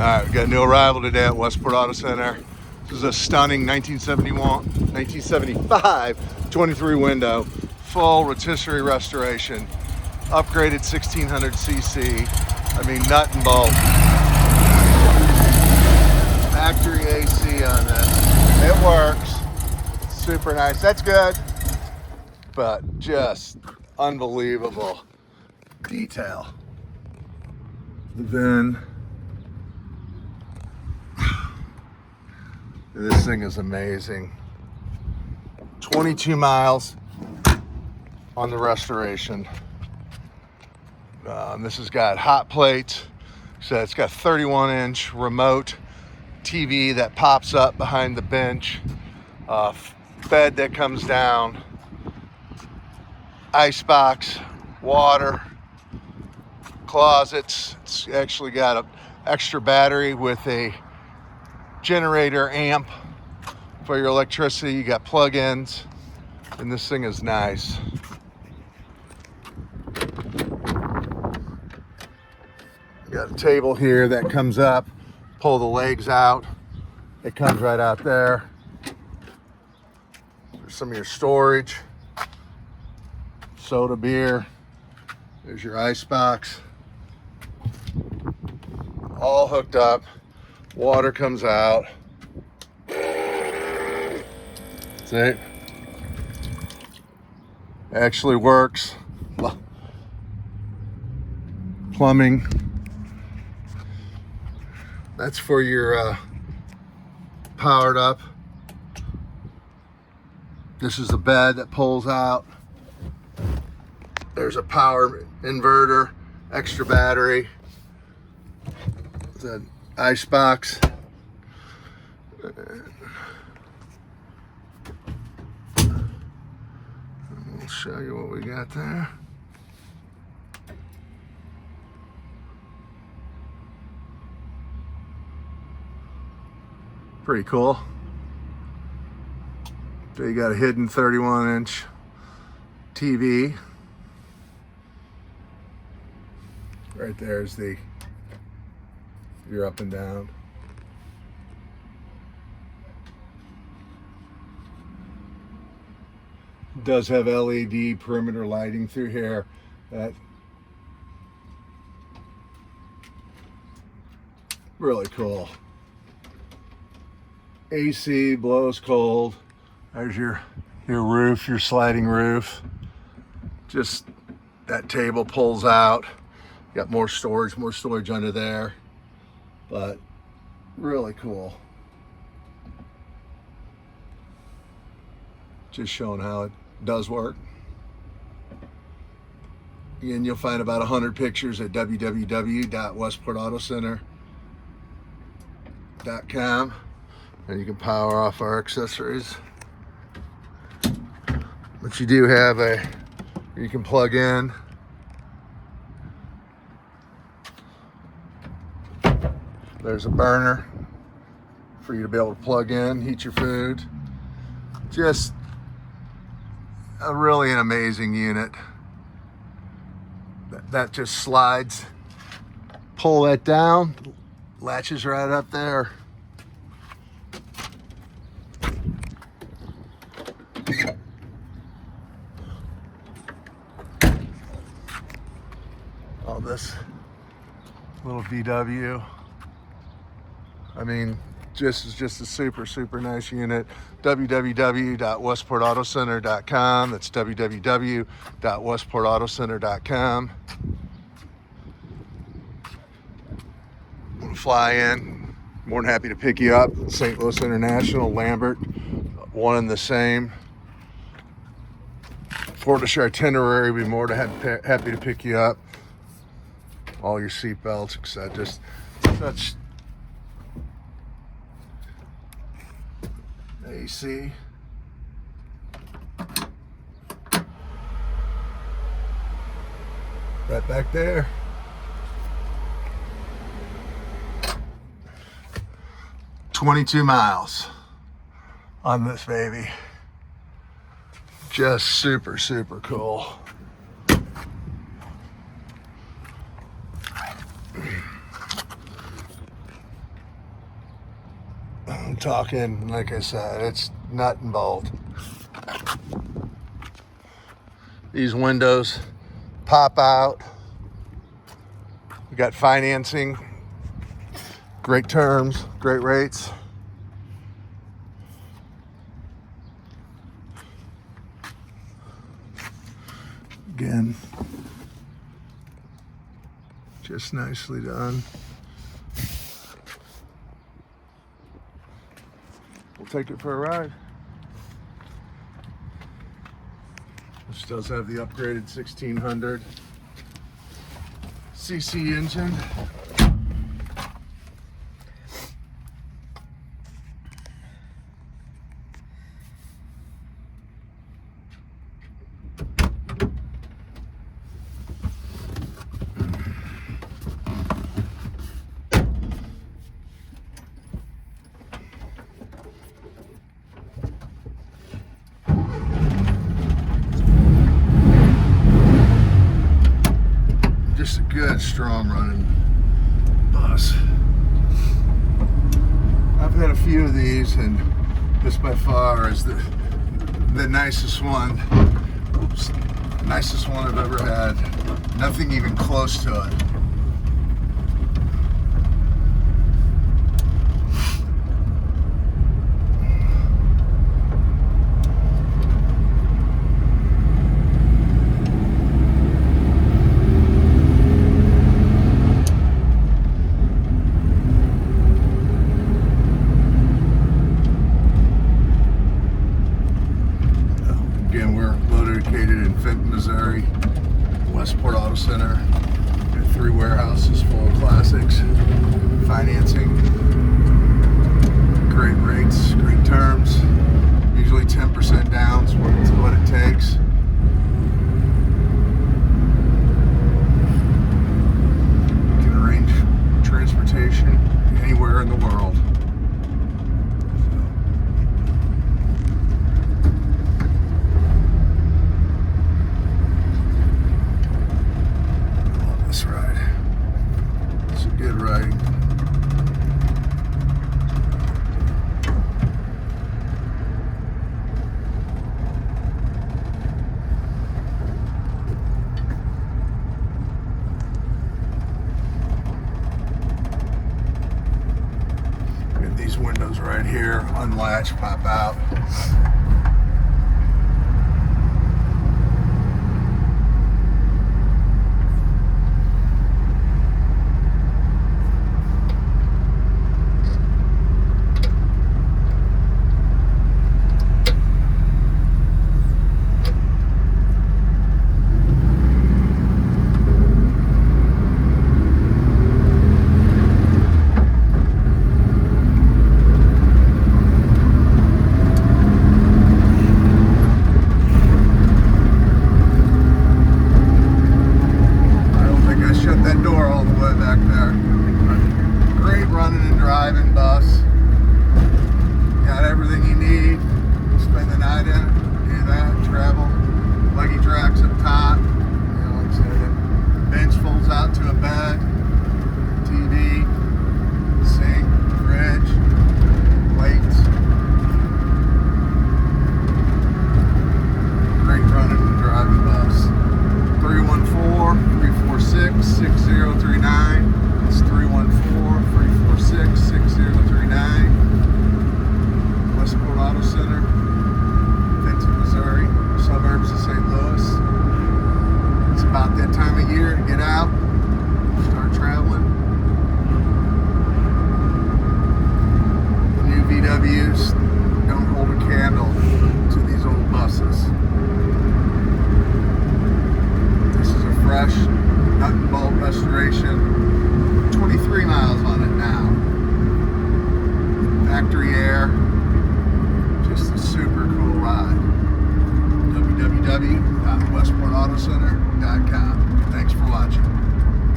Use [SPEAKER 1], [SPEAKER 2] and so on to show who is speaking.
[SPEAKER 1] right, we got a new arrival today at Westport Auto Center. This is a stunning 1975 23 window, full rotisserie restoration, upgraded 1600cc. I mean, nut and bolt. Factory AC on this. It works. Super nice. That's good. But just unbelievable detail. Then this thing is amazing. 22 miles on the restoration. This has got hot plates. So it's got 31-inch remote TV that pops up behind the bench. Bed that comes down. Icebox, water, closets. It's actually got an extra battery with a generator amp for your electricity. You got plug-ins, and this thing is nice. You got a table here that comes up, pull the legs out. It comes right out there. There's some of your storage. Soda, beer. There's your icebox. All hooked up. Water comes out. See? Actually works. Plumbing. That's for your powered up. This is the bed that pulls out. There's a power inverter, extra battery. The icebox. We'll show you what we got there. Pretty cool. So you got a hidden 31-inch TV. Right there's your up and down. It does have LED perimeter lighting through here. That really cool. AC blows cold. There's your roof, your sliding roof. Just that table pulls out. Got more storage under there, but really cool. Just showing how it does work. Again, you'll find about 100 pictures at www.westportautocenter.com, and you can power off our accessories. But you do have you can plug in. There's a burner for you to be able to plug in, heat your food. Just really an amazing unit. That just slides. Pull that down, latches right up there. All this little VW. I mean, just a super nice unit. www.westportautocenter.com. That's www.westportautocenter.com. Fly in. More than happy to pick you up. St. Louis International, Lambert, one and the same. For the itinerary, we'd be more than happy to pick you up. All your seat belts, etc. Just such AC. Right back there. $22 miles on this baby. Just super cool. talking, like I said, it's nut and bolt. These windows pop out. We got financing, great terms, great rates. Again, just nicely done. We'll take it for a ride. This does have the upgraded 1600 cc engine. Just a good, strong running bus. I've had a few of these, and this by far is the nicest one. Oops, nicest one I've ever had. Nothing even close to it. Again, we're located in Fenton, Missouri, Westport Auto Center. Got 3 warehouses full of classics, financing, great rates, great terms. Usually 10% down is what it takes. You can arrange transportation anywhere in the world. This ride. It's a good ride. We have these windows right here, unlatch, pop out.